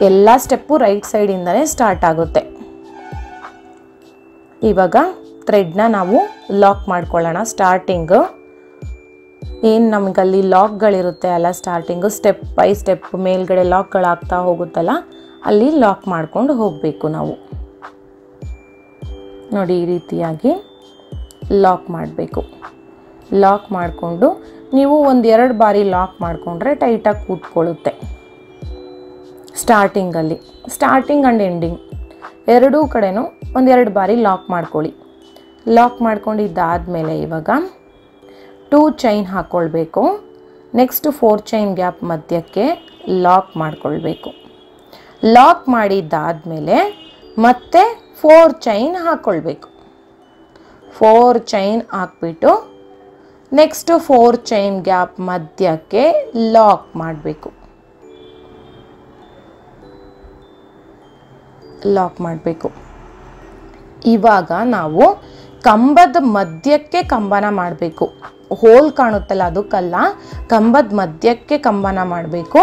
ಎಲ್ಲ ಸ್ಟೆಪ್ಪು ರೈಟ್ ಸೈಡಿಂದನೇ ಸ್ಟಾರ್ಟ್ ಆಗುತ್ತೆ. ಇವಾಗ ಥ್ರೆಡ್ನ ನಾವು ಲಾಕ್ ಮಾಡ್ಕೊಳ್ಳೋಣ. ಸ್ಟಾರ್ಟಿಂಗು ಏನು ನಮಗಲ್ಲಿ ಲಾಕ್ಗಳಿರುತ್ತೆ ಅಲ್ಲ, ಸ್ಟಾರ್ಟಿಂಗು ಸ್ಟೆಪ್ ಬೈ ಸ್ಟೆಪ್ ಮೇಲ್ಗಡೆ ಲಾಕ್ಗಳಾಗ್ತಾ ಹೋಗುತ್ತಲ್ಲ, ಅಲ್ಲಿ ಲಾಕ್ ಮಾಡ್ಕೊಂಡು ಹೋಗಬೇಕು ನಾವು. ನೋಡಿ, ಈ ರೀತಿಯಾಗಿ ಲಾಕ್ ಮಾಡಬೇಕು. ಲಾಕ್ ಮಾಡಿಕೊಂಡು ನೀವು 1-2 ಬಾರಿ ಲಾಕ್ ಮಾಡಿಕೊಂಡ್ರೆ ಟೈಟಾಗಿ ಕೂತ್ಕೊಳ್ಳುತ್ತೆ. ಸ್ಟಾರ್ಟಿಂಗಲ್ಲಿ, ಸ್ಟಾರ್ಟಿಂಗ್ ಆ್ಯಂಡ್ ಎಂಡಿಂಗ್ ಎರಡೂ ಕಡೆನೂ 1-2 ಬಾರಿ ಲಾಕ್ ಮಾಡ್ಕೊಳ್ಳಿ. ಲಾಕ್ ಮಾಡ್ಕೊಂಡಿದ್ದಾದಮೇಲೆ ಇವಾಗ 2 ಚೈನ್ ಹಾಕ್ಕೊಳ್ಬೇಕು. ನೆಕ್ಸ್ಟ್ 4 ಚೈನ್ ಗ್ಯಾಪ್ ಮಧ್ಯಕ್ಕೆ ಲಾಕ್ ಮಾಡ್ಕೊಳ್ಬೇಕು. ಲಾಕ್ ಮಾಡಿದ್ದಾದಮೇಲೆ ಮತ್ತೆ 4 ಚೈನ್ ಹಾಕ್ಕೊಳ್ಬೇಕು. 4 ಚೈನ್ ಹಾಕ್ಬಿಟ್ಟು ನೆಕ್ಸ್ಟ್ 4 ಚೈನ್ ಗ್ಯಾಪ್ ಮಧ್ಯಕ್ಕೆ ಲಾಕ್ ಮಾಡಬೇಕು. ಇವಾಗ ನಾವು ಕಂಬದ ಮಧ್ಯಕ್ಕೆ ಕಂಬನ ಮಾಡಬೇಕು. ಹೋಲ್ ಕಾಣುತ್ತಲ್ಲ ಅದಕ್ಕಲ್ಲ, ಕಂಬದ ಮಧ್ಯಕ್ಕೆ ಕಂಬನ ಮಾಡಬೇಕು.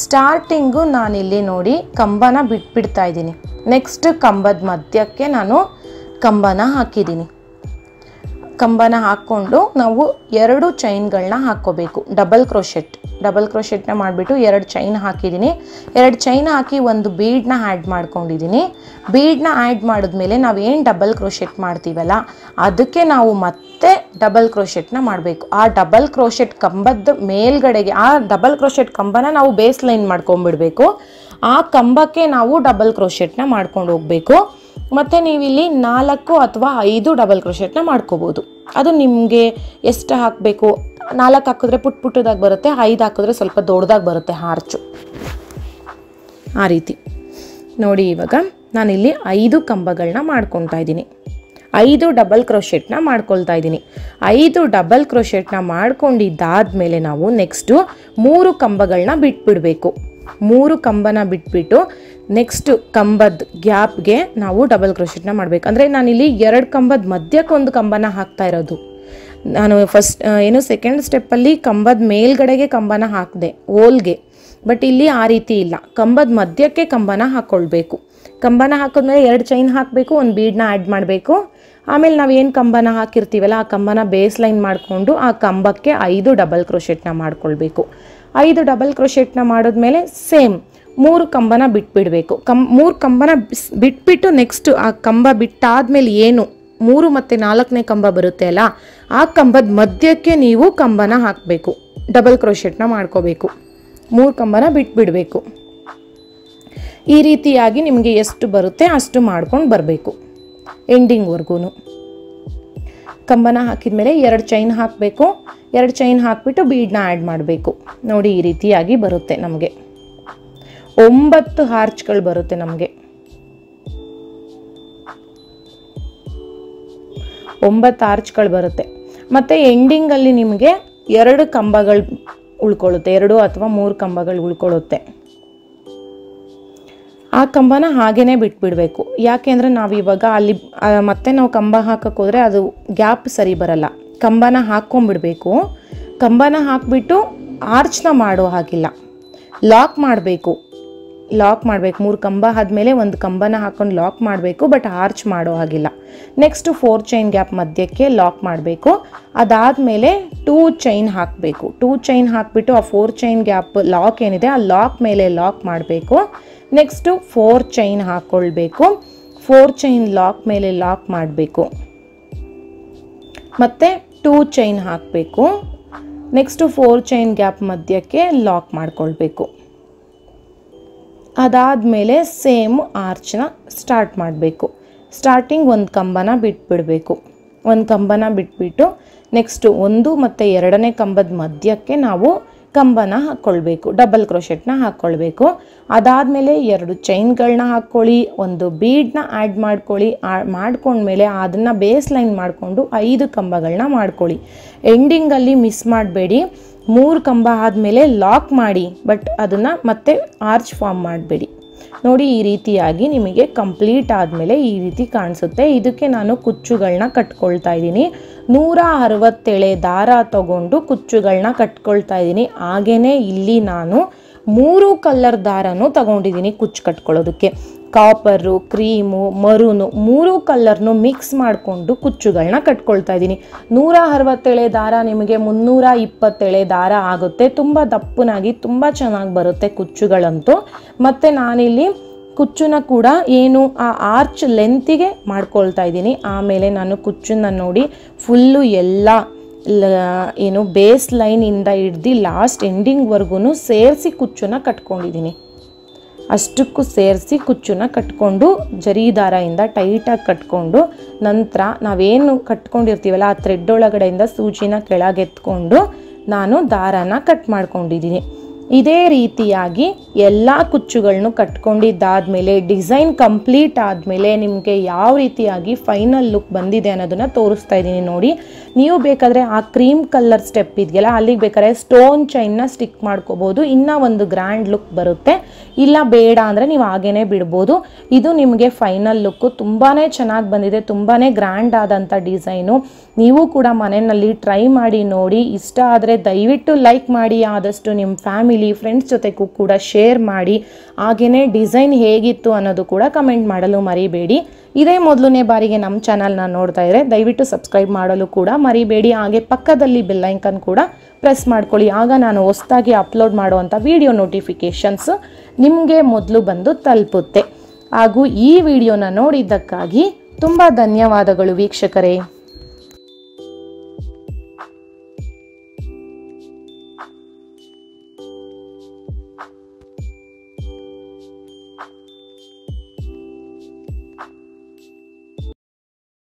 ಸ್ಟಾರ್ಟಿಂಗು ನಾನಿಲ್ಲಿ ನೋಡಿ ಕಂಬನ ಬಿಟ್ಬಿಡ್ತಾ ಇದ್ದೀನಿ. ನೆಕ್ಸ್ಟ್ ಕಂಬದ ಮಧ್ಯಕ್ಕೆ ನಾನು ಕಂಬನ ಹಾಕಿದ್ದೀನಿ. ಕಂಬನ ಹಾಕ್ಕೊಂಡು ನಾವು 2 ಚೈನ್ಗಳನ್ನ ಹಾಕ್ಕೋಬೇಕು. ಡಬಲ್ ಕ್ರೋಶೆಟ್ನ ಮಾಡಿಬಿಟ್ಟು 2 ಚೈನ್ ಹಾಕಿದ್ದೀನಿ. 2 ಚೈನ್ ಹಾಕಿ ಒಂದು ಬೀಡ್ನ ಆ್ಯಡ್ ಮಾಡ್ಕೊಂಡಿದ್ದೀನಿ. ಬೀಡ್ನ ಆ್ಯಡ್ ಮಾಡಿದ್ಮೇಲೆ ನಾವೇನು ಡಬಲ್ ಕ್ರೋಶೆಟ್ ಮಾಡ್ತೀವಲ್ಲ ಅದಕ್ಕೆ ನಾವು ಮತ್ತೆ ಡಬಲ್ ಕ್ರೋಶೆಟ್ನ ಮಾಡಬೇಕು. ಆ ಡಬಲ್ ಕ್ರೋಶೆಟ್ ಕಂಬದ ಮೇಲ್ಗಡೆಗೆ ಆ ಡಬಲ್ ಕ್ರೋಶೆಟ್ ಕಂಬನ ನಾವು ಬೇಸ್ ಲೈನ್ ಮಾಡ್ಕೊಂಡ್ಬಿಡ್ಬೇಕು. ಆ ಕಂಬಕ್ಕೆ ನಾವು ಡಬಲ್ ಕ್ರೋಶೆಟ್ನ ಮಾಡ್ಕೊಂಡು ಹೋಗಬೇಕು. ಮತ್ತು ನೀವಿಲ್ಲಿ 4 ಅಥವಾ 5 ಡಬಲ್ ಕ್ರೋಶೆಟ್ನ ಮಾಡ್ಕೋಬೋದು. ಅದು ನಿಮಗೆ ಎಷ್ಟು ಹಾಕಬೇಕು. 4 ಹಾಕಿದ್ರೆ ಪುಟ್ಟದಾಗಿ ಬರುತ್ತೆ, 5 ಹಾಕಿದ್ರೆ ಸ್ವಲ್ಪ ದೊಡ್ಡದಾಗಿ ಬರುತ್ತೆ ಆರ್ಚು. ಆ ರೀತಿ ನೋಡಿ. ಇವಾಗ ನಾನಿಲ್ಲಿ 5 ಕಂಬಗಳನ್ನ ಮಾಡ್ಕೊತಾ ಇದ್ದೀನಿ. 5 ಡಬಲ್ ಕ್ರೋಶೆಟ್ನ ಮಾಡ್ಕೊಳ್ತಾ ಇದ್ದೀನಿ. 5 ಡಬಲ್ ಕ್ರೋಶೆಟ್ನ ಮಾಡ್ಕೊಂಡಿದ್ದಾದಮೇಲೆ ನಾವು ನೆಕ್ಸ್ಟು 3 ಕಂಬಗಳನ್ನ ಬಿಟ್ಬಿಡಬೇಕು. 3 ಕಂಬನ ಬಿಟ್ಬಿಟ್ಟು ನೆಕ್ಸ್ಟ್ ಕಂಬದ ಗ್ಯಾಪ್ಗೆ ನಾವು ಡಬಲ್ ಕ್ರೋಶೆಟ್ನ ಮಾಡಬೇಕು. ಅಂದರೆ ನಾನಿಲ್ಲಿ 2 ಕಂಬದ ಮಧ್ಯಕ್ಕೆ ಒಂದು ಕಂಬನ ಹಾಕ್ತಾ ಇರೋದು. ನಾನು ಸೆಕೆಂಡ್ ಸ್ಟೆಪ್ಪಲ್ಲಿ ಕಂಬದ ಮೇಲ್ಗಡೆಗೆ ಕಂಬನ ಹಾಕಿದೆ ಓಲ್ಗೆ. ಬಟ್ ಇಲ್ಲಿ ಆ ರೀತಿ ಇಲ್ಲ, ಕಂಬದ ಮಧ್ಯಕ್ಕೆ ಕಂಬನ ಹಾಕ್ಕೊಳ್ಬೇಕು. ಕಂಬನ ಹಾಕಿದ್ಮೇಲೆ 2 ಚೈನ್ ಹಾಕಬೇಕು, ಒಂದು ಬೀಡನ್ನ ಆ್ಯಡ್ ಮಾಡಬೇಕು. ಆಮೇಲೆ ನಾವು ಏನು ಕಂಬನ ಹಾಕಿರ್ತೀವಲ್ಲ ಆ ಕಂಬನ ಬೇಸ್ ಲೈನ್ ಮಾಡಿಕೊಂಡು ಆ ಕಂಬಕ್ಕೆ 5 ಡಬಲ್ ಕ್ರೋಶೆಟ್ನ ಮಾಡ್ಕೊಳ್ಬೇಕು. 5 ಡಬಲ್ ಕ್ರೋಶೆಟ್ನ ಮಾಡಿದ್ಮೇಲೆ ಸೇಮ್ 3 ಕಂಬನ ಬಿಟ್ಬಿಡಬೇಕು. 3 ಕಂಬನ ಬಿಟ್ಬಿಟ್ಟು ನೆಕ್ಸ್ಟ್ ಆ ಕಂಬ ಬಿಟ್ಟಾದ್ಮೇಲೆ ಏನು 3 ಮತ್ತು 4ನೇ ಕಂಬ ಬರುತ್ತೆ ಅಲ್ಲ ಆ ಕಂಬದ ಮಧ್ಯಕ್ಕೆ ನೀವು ಕಂಬನ ಹಾಕಬೇಕು. ಡಬಲ್ ಕ್ರೋಶೆಟ್ನ ಮಾಡ್ಕೋಬೇಕು. 3 ಕಂಬನ ಬಿಟ್ಬಿಡಬೇಕು. ಈ ರೀತಿಯಾಗಿ ನಿಮಗೆ ಎಷ್ಟು ಬರುತ್ತೆ ಅಷ್ಟು ಮಾಡ್ಕೊಂಡು ಬರಬೇಕು ಎಂಡಿಂಗ್ವರೆಗೂ. ಕಂಬನ ಹಾಕಿದ್ಮೇಲೆ 2 ಚೈನ್ ಹಾಕಬೇಕು. 2 ಚೈನ್ ಹಾಕಿಬಿಟ್ಟು ಬೀಡನ್ನ ಆ್ಯಡ್ ಮಾಡಬೇಕು. ನೋಡಿ ಈ ರೀತಿಯಾಗಿ ಬರುತ್ತೆ ನಮಗೆ. 9 ಆರ್ಚ್ಗಳು ಬರುತ್ತೆ ನಮಗೆ. 9 ಆರ್ಚ್ಗಳು ಬರುತ್ತೆ. ಮತ್ತು ಎಂಡಿಂಗಲ್ಲಿ ನಿಮಗೆ 2 ಕಂಬಗಳು ಉಳ್ಕೊಳ್ಳುತ್ತೆ, 2 ಅಥವಾ 3 ಕಂಬಗಳು ಉಳ್ಕೊಳ್ಳುತ್ತೆ. ಆ ಕಂಬನ ಹಾಗೇ ಬಿಟ್ಬಿಡಬೇಕು. ಯಾಕೆಂದರೆ ನಾವಿವಾಗ ಅಲ್ಲಿ ಮತ್ತೆ ನಾವು ಕಂಬ ಹಾಕಕ್ಕೆ ಹೋದರೆ ಅದು ಗ್ಯಾಪ್ ಸರಿ ಬರಲ್ಲ. ಕಂಬನ ಹಾಕ್ಕೊಂಡ್ಬಿಡ್ಬೇಕು. ಕಂಬನ ಹಾಕಿಬಿಟ್ಟು ಆರ್ಚ್ನ ಮಾಡೋ ಹಾಗಿಲ್ಲ, ಲಾಕ್ ಮಾಡಬೇಕು. 3 ಕಂಬ ಆದಮೇಲೆ ಒಂದು ಕಂಬನ ಹಾಕೊಂಡು ಲಾಕ್ ಮಾಡಬೇಕು, ಬಟ್ ಆರ್ಚ್ ಮಾಡೋ ಹಾಗಿಲ್ಲ. ನೆಕ್ಸ್ಟ್ 4 ಚೈನ್ ಗ್ಯಾಪ್ ಮಧ್ಯಕ್ಕೆ ಲಾಕ್ ಮಾಡಬೇಕು. ಅದಾದಮೇಲೆ 2 ಚೈನ್ ಹಾಕಬೇಕು. 2 ಚೈನ್ ಹಾಕಿಬಿಟ್ಟು ಆ 4 ಚೈನ್ ಗ್ಯಾಪ್ ಲಾಕ್ ಏನಿದೆ ಆ ಲಾಕ್ ಮೇಲೆ ಲಾಕ್ ಮಾಡಬೇಕು. ನೆಕ್ಸ್ಟು 4 ಚೈನ್ ಹಾಕ್ಕೊಳ್ಬೇಕು. 4 ಚೈನ್ ಲಾಕ್ ಮೇಲೆ ಲಾಕ್ ಮಾಡಬೇಕು. ಮತ್ತು 2 ಚೈನ್ ಹಾಕಬೇಕು. ನೆಕ್ಸ್ಟು 4 ಚೈನ್ ಗ್ಯಾಪ್ ಮಧ್ಯಕ್ಕೆ ಲಾಕ್ ಮಾಡ್ಕೊಳ್ಬೇಕು. ಅದಾದಮೇಲೆ ಸೇಮ್ ಆರ್ಚ್ನ ಸ್ಟಾರ್ಟ್ ಮಾಡಬೇಕು. ಸ್ಟಾರ್ಟಿಂಗ್ ಒಂದು ಕಂಬನ ಬಿಟ್ಬಿಡಬೇಕು. ಒಂದು ಕಂಬನ ಬಿಟ್ಬಿಟ್ಟು ನೆಕ್ಸ್ಟು 1 ಮತ್ತು 2ನೇ ಕಂಬದ ಮಧ್ಯಕ್ಕೆ ನಾವು ಕಂಬನ ಹಾಕ್ಕೊಳ್ಬೇಕು. ಡಬಲ್ ಕ್ರೋಶೆಟ್ನ ಹಾಕ್ಕೊಳ್ಬೇಕು. ಅದಾದಮೇಲೆ 2 ಚೈನ್ಗಳನ್ನ ಹಾಕ್ಕೊಳ್ಳಿ, ಒಂದು ಬೀಡನ್ನ ಆ್ಯಡ್ ಮಾಡ್ಕೊಳ್ಳಿ. ಮಾಡ್ಕೊಂಡ್ಮೇಲೆ ಅದನ್ನು ಬೇಸ್ ಲೈನ್ ಮಾಡಿಕೊಂಡು 5 ಕಂಬಗಳನ್ನ ಮಾಡ್ಕೊಳ್ಳಿ. ಎಂಡಿಂಗಲ್ಲಿ ಮಿಸ್ ಮಾಡಬೇಡಿ. 3 ಕಂಬ ಆದಮೇಲೆ ಲಾಕ್ ಮಾಡಿ, ಬಟ್ ಅದನ್ನು ಮತ್ತೆ ಆರ್ಚ್ ಫಾರ್ಮ್ ಮಾಡಬೇಡಿ. ನೋಡಿ ಈ ರೀತಿಯಾಗಿ ನಿಮಗೆ ಕಂಪ್ಲೀಟ್ ಆದಮೇಲೆ ಈ ರೀತಿ ಕಾಣಿಸುತ್ತೆ. ಇದಕ್ಕೆ ನಾನು ಕುಚ್ಚುಗಳನ್ನ ಕಟ್ಕೊಳ್ತಾ ಇದ್ದೀನಿ. 167 ದಾರ ತಗೊಂಡು ಕುಚ್ಚುಗಳನ್ನ ಕಟ್ಕೊಳ್ತಾ ಇದ್ದೀನಿ. ಹಾಗೆಯೇ ಇಲ್ಲಿ ನಾನು 3 ಕಲರ್ ದಾರನೂ ತಗೊಂಡಿದ್ದೀನಿ ಕುಚ್ಚು ಕಟ್ಕೊಳ್ಳೋದಕ್ಕೆ. ಕಾಪರು, ಕ್ರೀಮು, ಮರೂನು 3 ಕಲರ್ನು ಮಿಕ್ಸ್ ಮಾಡಿಕೊಂಡು ಕುಚ್ಚುಗಳನ್ನ ಕಟ್ಕೊಳ್ತಾ ಇದ್ದೀನಿ. 167 ದಾರ ನಿಮಗೆ 327 ದಾರ ಆಗುತ್ತೆ. ತುಂಬ ದಪ್ಪನಾಗಿ ತುಂಬ ಚೆನ್ನಾಗಿ ಬರುತ್ತೆ ಕುಚ್ಚುಗಳಂತೂ. ಮತ್ತು ನಾನಿಲ್ಲಿ ಕುಚ್ಚನ್ನ ಕೂಡ ಏನು ಆ ಆರ್ಚ್ ಲೆಂತಿಗೆ ಮಾಡ್ಕೊಳ್ತಾ ಇದ್ದೀನಿ. ಆಮೇಲೆ ನಾನು ಕುಚ್ಚನ್ನ ನೋಡಿ ಫುಲ್ಲು ಎಲ್ಲ ಏನು ಬೇಸ್ ಲೈನಿಂದ ಹಿಡ್ದು ಲಾಸ್ಟ್ ಎಂಡಿಂಗ್ವರೆಗೂ ಸೇರಿಸಿ ಕುಚ್ಚನ್ನ ಕಟ್ಕೊಂಡಿದ್ದೀನಿ. ಅಷ್ಟಕ್ಕೂ ಸೇರಿಸಿ ಕುಚ್ಚನ್ನ ಕಟ್ಕೊಂಡು ಜರಿ ದಾರದಿಂದ ಟೈಟಾಗಿ ಕಟ್ಕೊಂಡು ನಂತರ ನಾವೇನು ಕಟ್ಕೊಂಡಿರ್ತೀವಲ್ಲ ಆ ಥ್ರೆಡ್ ಒಳಗಡೆಯಿಂದ ಸೂಜಿನ ಕೆಳಗೆತ್ಕೊಂಡು ನಾನು ದಾರನ ಕಟ್ ಮಾಡ್ಕೊಂಡಿದ್ದೀನಿ. ಇದೇ ರೀತಿಯಾಗಿ ಎಲ್ಲ ಕುಚ್ಚುಗಳನ್ನು ಕಟ್ಕೊಂಡಿದ್ದಾದಮೇಲೆ ಡಿಸೈನ್ ಕಂಪ್ಲೀಟ್ ಆದಮೇಲೆ ನಿಮಗೆ ಯಾವ ರೀತಿಯಾಗಿ ಫೈನಲ್ ಲುಕ್ ಬಂದಿದೆ ಅನ್ನೋದನ್ನು ತೋರಿಸ್ತಾ ಇದ್ದೀನಿ ನೋಡಿ. ನೀವು ಬೇಕಾದರೆ ಆ ಕ್ರೀಮ್ ಕಲರ್ ಸ್ಟೆಪ್ ಇದೆಯಲ್ಲ ಅಲ್ಲಿಗೆ ಬೇಕಾದ್ರೆ ಸ್ಟೋನ್ ಚೈನ್ನ ಸ್ಟಿಕ್ ಮಾಡ್ಕೋಬೋದು, ಇನ್ನೂ ಒಂದು ಗ್ರ್ಯಾಂಡ್ ಲುಕ್ ಬರುತ್ತೆ. ಇಲ್ಲ ಬೇಡ ಅಂದರೆ ನೀವು ಹಾಗೇ ಬಿಡ್ಬೋದು. ಇದು ನಿಮಗೆ ಫೈನಲ್ ಲುಕ್ಕು ತುಂಬಾ ಚೆನ್ನಾಗಿ ಬಂದಿದೆ, ತುಂಬಾ ಗ್ರ್ಯಾಂಡ್ ಆದಂಥ ಡಿಸೈನು. ನೀವು ಕೂಡ ಮನೆಯಲ್ಲಿ ಟ್ರೈ ಮಾಡಿ ನೋಡಿ. ಇಷ್ಟ ಆದರೆ ದಯವಿಟ್ಟು ಲೈಕ್ ಮಾಡಿ, ಆದಷ್ಟು ನಿಮ್ಮ ಫ್ಯಾಮಿಲಿ ಫ್ರೆಂಡ್ಸ್ ಜೊತೆಗೂ ಕೂಡ ಶೇರ್ ಮಾಡಿ. ಹಾಗೆಯೇ ಡಿಸೈನ್ ಹೇಗಿತ್ತು ಅನ್ನೋದು ಕೂಡ ಕಮೆಂಟ್ ಮಾಡಲು ಮರಿಬೇಡಿ. ಇದೇ ಮೊದಲನೇ ಬಾರಿಗೆ ನಮ್ಮ ಚಾನಲ್ನ ನೋಡ್ತಾ ಇದ್ದರೆ ದಯವಿಟ್ಟು ಸಬ್ಸ್ಕ್ರೈಬ್ ಮಾಡಲು ಕೂಡ ಮರಿಬೇಡಿ. ಹಾಗೆ ಪಕ್ಕದಲ್ಲಿ ಬೆಲ್ ಐಕನ್ ಕೂಡ ಪ್ರೆಸ್ ಮಾಡ್ಕೊಳ್ಳಿ, ಆಗ ನಾನು ಹೊಸದಾಗಿ ಅಪ್ಲೋಡ್ ಮಾಡುವಂಥ ವಿಡಿಯೋ ನೋಟಿಫಿಕೇಷನ್ಸ್ ನಿಮಗೆ ಮೊದಲು ಬಂದು ತಲುಪುತ್ತೆ. ಹಾಗೂ ಈ ವಿಡಿಯೋನ ನೋಡಿದ್ದಕ್ಕಾಗಿ ತುಂಬ ಧನ್ಯವಾದಗಳು ವೀಕ್ಷಕರೇ.